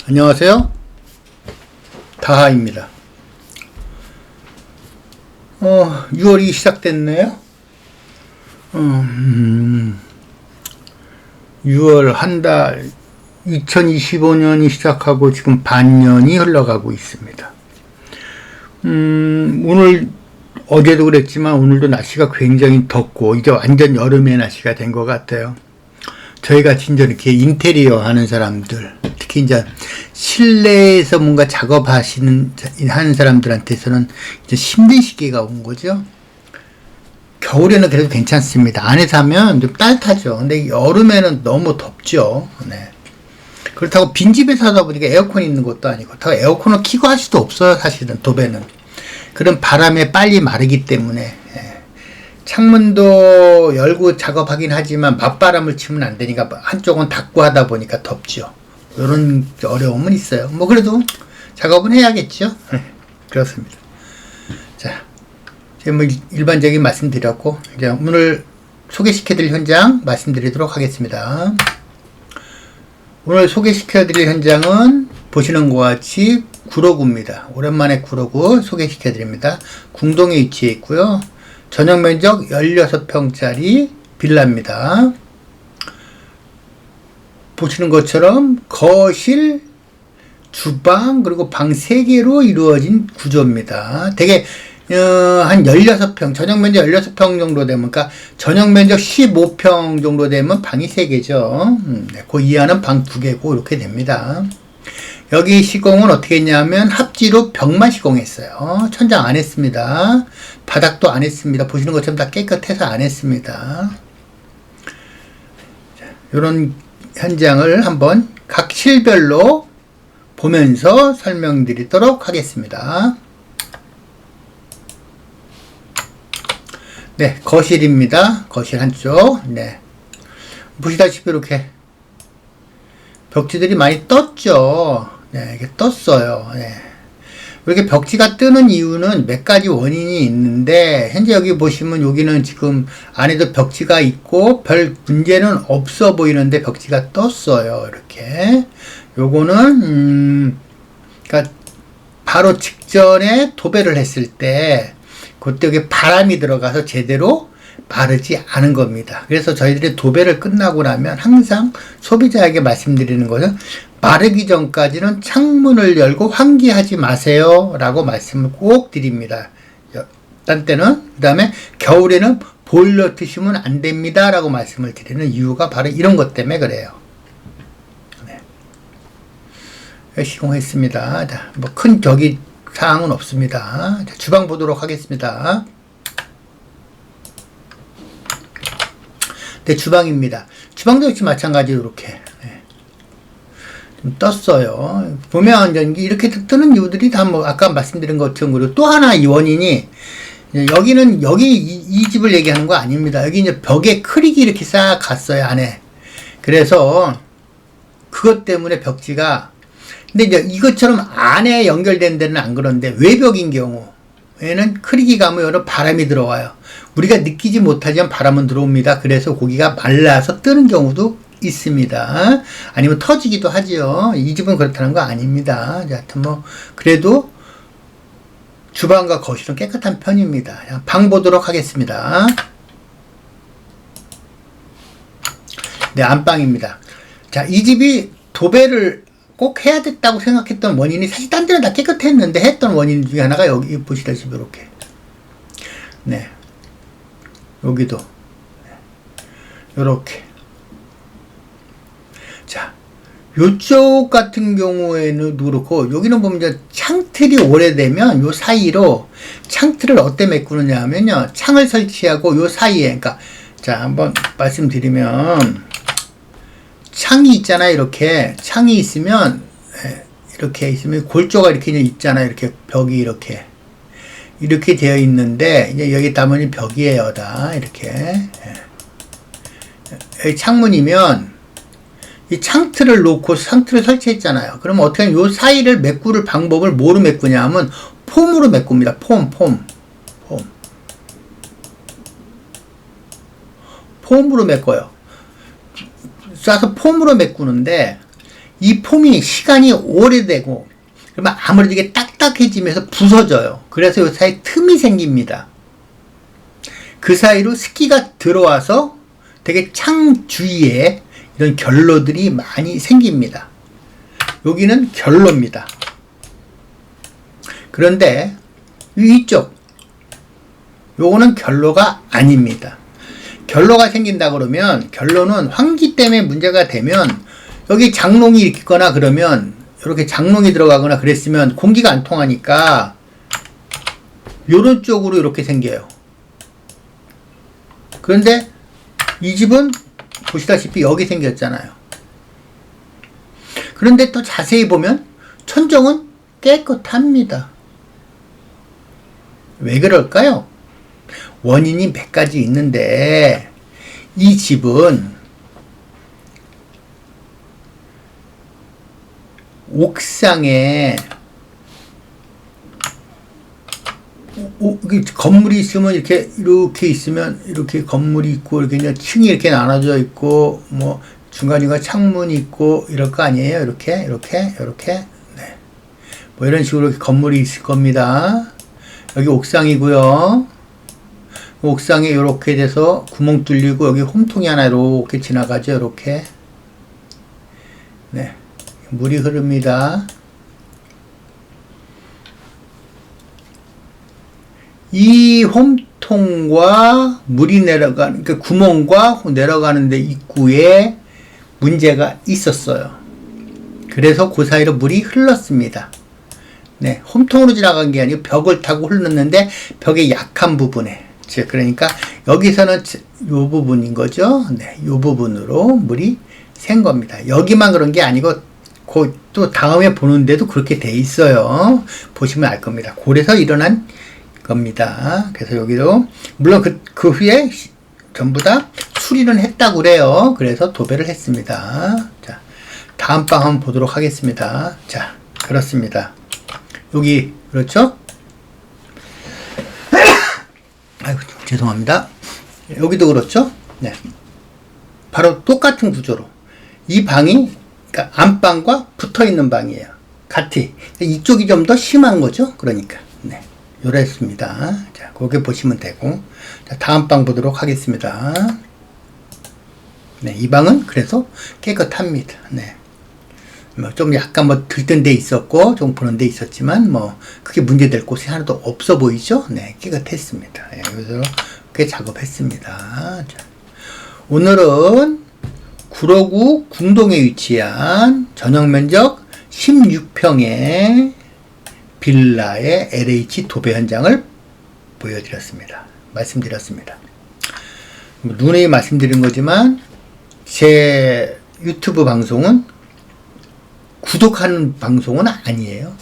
안녕하세요. 다하입니다. 6월이 시작됐네요. 6월 한 달, 2025년이 시작하고 지금 반년이 흘러가고 있습니다. 오늘, 어제도 그랬지만 오늘도 날씨가 굉장히 덥고, 이제 완전 여름의 날씨가 된 것 같아요. 저희같이 이제 이렇게 인테리어 하는 사람들, 특히 이제 실내에서 뭔가 하는 사람들한테서는 이제 힘든 시기가 온 거죠. 겨울에는 그래도 괜찮습니다. 안에서 하면 좀 따뜻하죠. 근데 여름에는 너무 덥죠. 네. 그렇다고 빈집에 사다 보니까 에어컨이 있는 것도 아니고, 더 에어컨을 켜고 할 수도 없어요, 사실은, 도배는. 그런 바람에 빨리 마르기 때문에. 창문도 열고 작업하긴 하지만 맞바람을 치면 안 되니까 한쪽은 닫고 하다 보니까 덥죠. 이런 어려움은 있어요. 뭐 그래도 작업은 해야겠죠. 그렇습니다. 자, 제가 뭐 일반적인 말씀 드렸고, 이제 오늘 소개시켜드릴 현장 말씀드리도록 하겠습니다. 오늘 소개시켜드릴 현장은 보시는 것 같이 구로구입니다. 오랜만에 구로구 소개시켜드립니다. 궁동에 위치해 있고요. 전용면적 16평짜리 빌라입니다. 보시는 것처럼 거실, 주방, 그리고 방 3개로 이루어진 구조입니다. 되게 한 16평, 전용면적 16평 정도 되면, 그러니까 전용면적 15평 정도 되면 방이 3개죠. 그 이하는 방 2개고 이렇게 됩니다. 여기 시공은 어떻게 했냐면 합지로 벽만 시공했어요. 천장 안 했습니다. 바닥도 안 했습니다. 보시는 것처럼 다 깨끗해서 안 했습니다. 이런 현장을 한번 각 실별로 보면서 설명드리도록 하겠습니다. 네, 거실입니다. 거실 한쪽. 네. 보시다시피 이렇게 벽지들이 많이 떴죠. 네, 이게 떴어요. 네. 이렇게 벽지가 뜨는 이유는 몇 가지 원인이 있는데, 현재 여기 보시면 여기는 지금 안에도 벽지가 있고 별 문제는 없어 보이는데 벽지가 떴어요. 이렇게. 요거는 그러니까 바로 직전에 도배를 했을 때 그때 여기 바람이 들어가서 제대로 마르지 않은 겁니다. 그래서 저희들이 도배를 끝나고 나면 항상 소비자에게 말씀드리는 것은 마르기 전까지는 창문을 열고 환기하지 마세요 라고 말씀을 꼭 드립니다. 딴 때는, 그 다음에 겨울에는 보일러 트시면 안 됩니다 라고 말씀을 드리는 이유가 바로 이런 것 때문에 그래요. 네. 시공했습니다. 자, 뭐 큰 사항은 없습니다. 자, 주방 보도록 하겠습니다. 네, 주방입니다. 주방도 역시 마찬가지로 이렇게 좀 떴어요. 보면 이렇게 뜨는 이유들이 다 뭐 아까 말씀드린 것처럼, 그리고 또 하나 이 원인이, 여기는 이 집을 얘기하는 거 아닙니다. 여기 이제 벽에 크릭이 이렇게 싹 갔어요, 안에. 그래서 그것 때문에 벽지가, 근데 이제 이것처럼 안에 연결된 데는 안 그런데 외벽인 경우에는 크릭이 가면 여러 바람이 들어와요. 우리가 느끼지 못하지만 바람은 들어옵니다. 그래서 고기가 말라서 뜨는 경우도 있습니다. 아니면 터지기도 하지요. 이 집은 그렇다는 거 아닙니다. 하여튼 뭐 그래도 주방과 거실은 깨끗한 편입니다. 방 보도록 하겠습니다. 네, 안방입니다. 자, 이 집이 도배를 꼭 해야 됐다고 생각했던 원인이, 사실 딴 데는 다 깨끗했는데 했던 원인 중에 하나가 여기 보시다시피 이렇게, 네, 여기도 이렇게. 자, 요쪽 같은 경우에는 그렇고, 여기는 보면 이제 창틀이 오래되면 요 사이로 창틀을 어때 메꾸느냐 하면요, 창을 설치하고 요 사이에, 그러니까 자, 한번 말씀드리면, 창이 있잖아요. 이렇게 창이 있으면, 이렇게 있으면 골조가 이렇게 있잖아요. 이렇게 벽이 이렇게 되어 있는데, 이제 여기 담은 벽이에요. 다 이렇게. 여기 창문이면 이 창틀을 놓고 창틀을 설치했잖아요. 그러면 어떻게 하면 요 사이를 메꾸를 방법을 뭐로 메꾸냐 하면 폼으로 메꿉니다. 폼으로 메꿔요. 쏴서 폼으로 메꾸는데, 이 폼이 시간이 오래되고 그러면 아무래도 이게 딱딱해지면서 부서져요. 그래서 이 사이에 틈이 생깁니다. 그 사이로 습기가 들어와서 되게 창 주위에 이런 결로들이 많이 생깁니다. 여기는 결로입니다. 그런데 위쪽 요거는 결로가 아닙니다. 결로가 생긴다 그러면 결로는 환기 때문에 문제가 되면 여기 장롱이 있거나 그러면 이렇게 장롱이 들어가거나 그랬으면 공기가 안 통하니까 요런 쪽으로 이렇게 생겨요. 그런데 이 집은 보시다시피 여기 생겼잖아요. 그런데 또 자세히 보면 천정은 깨끗합니다. 왜 그럴까요? 원인이 몇 가지 있는데 이 집은 옥상에 건물이 있으면 이렇게 있으면 이렇게 건물이 있고 이렇게 그냥 층이 이렇게 나눠져 있고 뭐 중간중간 창문이 있고 이럴 거 아니에요? 이렇게 네. 뭐 이런 식으로 이렇게 건물이 있을 겁니다. 여기 옥상이고요. 옥상에 이렇게 돼서 구멍 뚫리고 여기 홈통이 하나 이렇게 지나가죠. 이렇게 네. 물이 흐릅니다. 이 홈통과 물이 내려가는, 그 구멍과 내려가는데 입구에 문제가 있었어요. 그래서 그 사이로 물이 흘렀습니다. 네, 홈통으로 지나간 게 아니고 벽을 타고 흘렀는데 벽의 약한 부분에, 그러니까 여기서는 요 부분인 거죠. 네, 요 부분으로 물이 샌 겁니다. 여기만 그런 게 아니고 또 다음에 보는데도 그렇게 돼 있어요. 보시면 알 겁니다. 그래서 일어난 겁니다. 그래서 여기도 물론 그 후에 전부 다 수리는 했다고 그래요. 그래서 도배를 했습니다. 자, 다음 방 한번 보도록 하겠습니다. 자, 그렇습니다. 여기 그렇죠? 아이고 죄송합니다. 여기도 그렇죠? 네, 바로 똑같은 구조로 이 방이 그러니까 안방과 붙어 있는 방이에요. 같이 이쪽이 좀 더 심한 거죠. 그러니까 네. 요랬습니다. 자, 거기 보시면 되고. 자, 다음 방 보도록 하겠습니다. 네, 이 방은 그래서 깨끗합니다. 네. 뭐 좀 약간 뭐 들뜬 데 있었고, 좀 보는 데 있었지만, 뭐, 크게 문제될 곳이 하나도 없어 보이죠? 네, 깨끗했습니다. 네, 여기서 꽤 작업했습니다. 자, 오늘은 구로구 궁동에 위치한 전용면적 16평의 빌라의 LH 도배 현장을 보여드렸습니다. 말씀드렸습니다. 누누이 말씀드린 거지만 제 유튜브 방송은 구독하는 방송은 아니에요.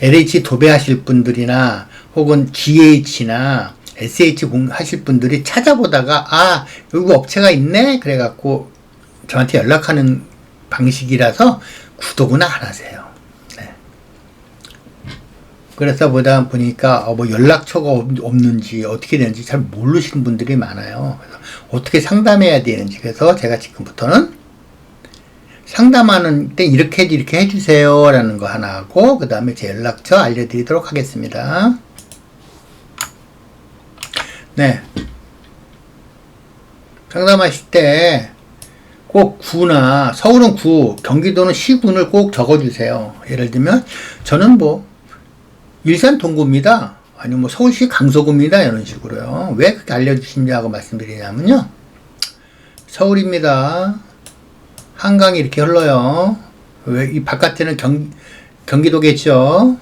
LH 도배하실 분들이나 혹은 GH나 SH 하실 분들이 찾아보다가 여기 업체가 있네 그래갖고 저한테 연락하는 방식이라서 구독은 안 하세요. 네. 그래서 보다 보니까 뭐 연락처가 없는지 어떻게 되는지 잘 모르시는 분들이 많아요. 그래서 어떻게 상담해야 되는지 그래서 제가 지금부터는 상담하는 때 이렇게 해주세요 라는 거 하나 하고 그 다음에 제 연락처 알려드리도록 하겠습니다. 네, 상담하실 때 꼭 구나 서울은 구, 경기도는 시군을 꼭 적어주세요. 예를 들면 저는 뭐 일산 동구입니다. 아니면 뭐 서울시 강서구입니다. 이런 식으로요. 왜 그렇게 알려주시냐고 말씀드리냐면요. 서울입니다. 한강이 이렇게 흘러요. 왜 이 바깥에는 경기도겠죠.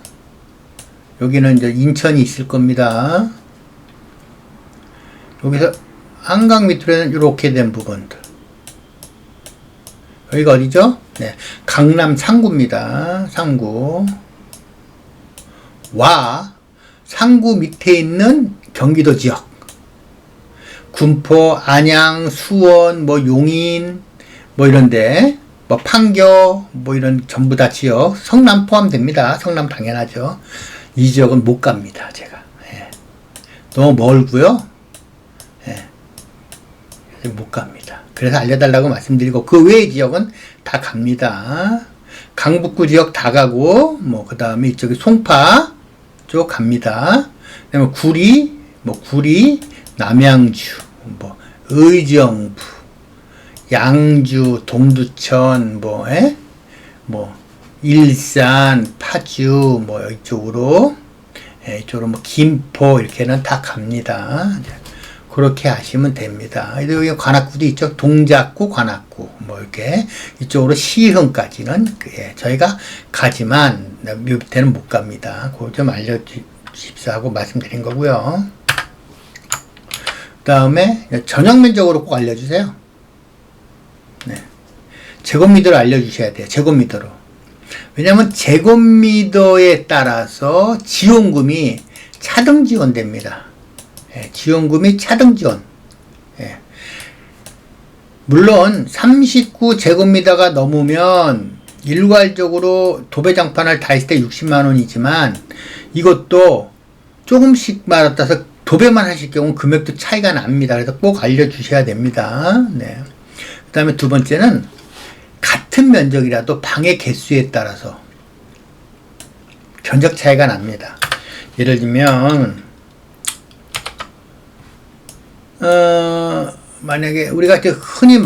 여기는 이제 인천이 있을 겁니다. 여기서 한강 밑으로는 이렇게 된 부분들. 여기가 어디죠? 네, 강남 상구입니다. 상구. 상구 밑에 있는 경기도 지역. 군포, 안양, 수원, 뭐 용인, 뭐 이런데, 뭐 판교, 뭐 이런 전부 다 지역. 성남 포함됩니다. 성남 당연하죠. 이 지역은 못 갑니다. 제가. 예. 너무 멀고요. 예. 못 갑니다. 그래서 알려달라고 말씀드리고, 그 외의 지역은 다 갑니다. 강북구 지역 다 가고, 그 다음에 이쪽에 송파 쪽 갑니다. 그 다음에 구리, 남양주, 의정부, 양주, 동두천, 일산, 파주, 이쪽으로, 이쪽으로 김포, 이렇게는 다 갑니다. 그렇게 하시면 됩니다. 여기 관악구도 있죠. 동작구, 관악구, 이렇게 이쪽으로 시흥까지는 저희가 가지만 밑에는 못 갑니다. 그거 좀 알려주십시오 하고 말씀드린 거고요. 그 다음에 전용 면적으로 꼭 알려주세요. 네. 제곱미터로 알려주셔야 돼요. 제곱미터로. 왜냐하면 제곱미터에 따라서 지원금이 차등 지원됩니다. 지원금이 차등 지원. 물론 39제곱미터가 넘으면 일괄적으로 도배장판을 다 했을 때 60만원이지만 이것도 조금씩 말아따서 도배만 하실 경우 금액도 차이가 납니다. 그래서 꼭 알려주셔야 됩니다. 네. 그 다음에 두 번째는 같은 면적이라도 방의 개수에 따라서 견적 차이가 납니다. 예를 들면 만약에 우리가 흔히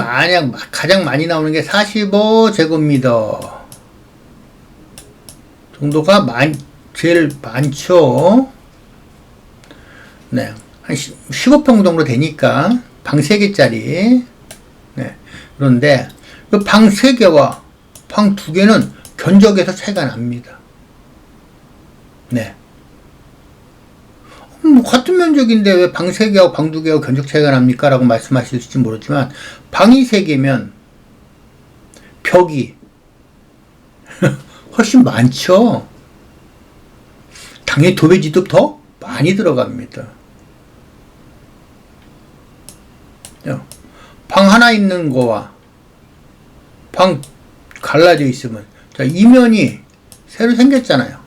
가장 많이 나오는 게 45제곱미터 정도가 제일 많죠. 네. 한 15평 정도 되니까 방 3개짜리. 네. 그런데 그 방 3개와 방 2개는 견적에서 차이가 납니다. 네. 같은 면적인데 왜 방 3개하고 방 2개하고 견적 차이가 납니까? 라고 말씀하실지 모르지만 방이 3개면 벽이 훨씬 많죠. 당연히 도배지도 더 많이 들어갑니다. 방 하나 있는 거와 방 갈라져 있으면 자, 이면이 새로 생겼잖아요.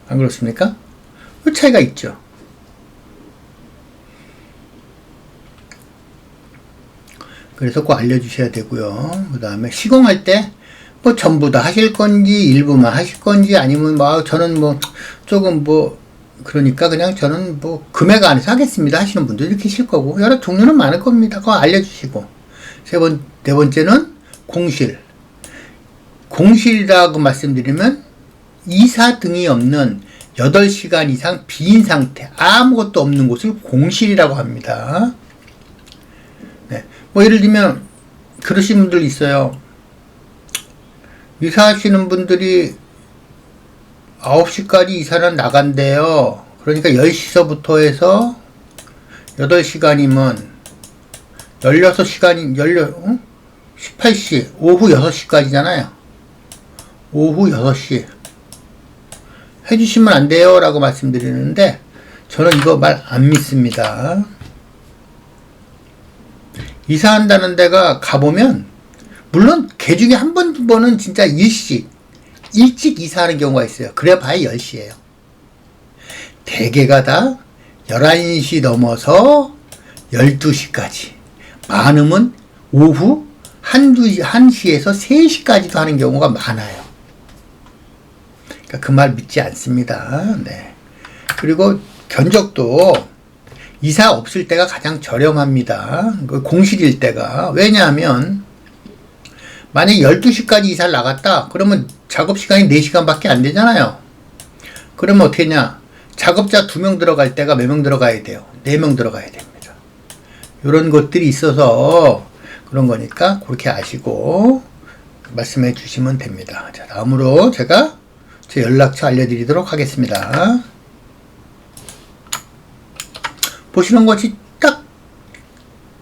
안 그렇습니까? 그 차이가 있죠. 그래서 꼭 알려주셔야 되고요. 그 다음에 시공할 때 전부 다 하실 건지 일부만 하실 건지 아니면 저는 조금 그러니까 그냥 저는 금액 안에서 하겠습니다 하시는 분들도 계실 거고 여러 종류는 많을 겁니다. 그거 알려주시고 네 번째는 공실이라고 말씀드리면 이사 등이 없는 8시간 이상 빈 상태 아무것도 없는 곳을 공실이라고 합니다. 네. 예를 들면 그러신 분들 있어요. 이사하시는 분들이 9시까지 이사는 나간대요. 그러니까 10시서부터 해서 8시간이면 18시, 오후 6시까지잖아요. 오후 6시. 해주시면 안 돼요. 라고 말씀드리는데, 저는 이거 말 안 믿습니다. 이사한다는 데가 가보면, 물론, 개 중에 한 번, 두 번은 진짜 일찍 이사하는 경우가 있어요. 그래 봐야 10시예요. 대개가 다 11시 넘어서 12시까지. 많으면 오후 1시에서 3시까지도 하는 경우가 많아요. 그러니까 그 말 믿지 않습니다. 네. 그리고 견적도 이사 없을 때가 가장 저렴합니다. 공실일 때가. 왜냐하면 만약에 12시까지 이사를 나갔다 그러면 작업시간이 4시간밖에 안 되잖아요. 그러면 어떻게 했냐, 작업자 2명 들어갈 때가 몇 명 들어가야 돼요? 4명 들어가야 됩니다. 이런 것들이 있어서 그런 거니까 그렇게 아시고 말씀해 주시면 됩니다. 자, 다음으로 제가 제 연락처 알려드리도록 하겠습니다. 보시는 것이 딱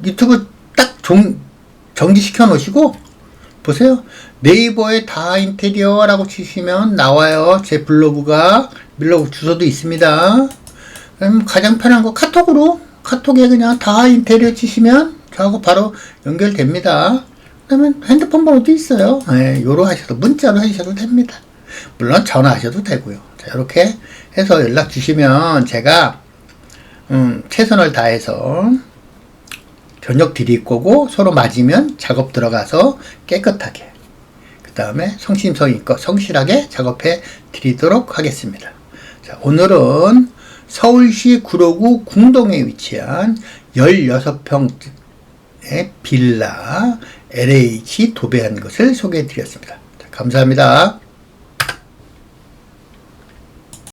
유튜브 딱 정지시켜 놓으시고 보세요. 네이버에 다인테리어라고 치시면 나와요. 제 블로그 주소도 있습니다. 가장 편한 거 카톡에 그냥 다인테리어 치시면 저하고 바로 연결됩니다. 그러면 핸드폰 번호도 있어요. 네, 요로 하셔도 문자로 하셔도 됩니다. 물론 전화하셔도 되고요. 자, 이렇게 해서 연락 주시면 제가 최선을 다해서 저녁 드릴 거고, 서로 맞으면 작업 들어가서 깨끗하게, 그 다음에 성심성의껏 성실하게 작업해 드리도록 하겠습니다. 자, 오늘은 서울시 구로구 궁동에 위치한 16평의 빌라 LH 도배한 것을 소개해 드렸습니다. 자, 감사합니다.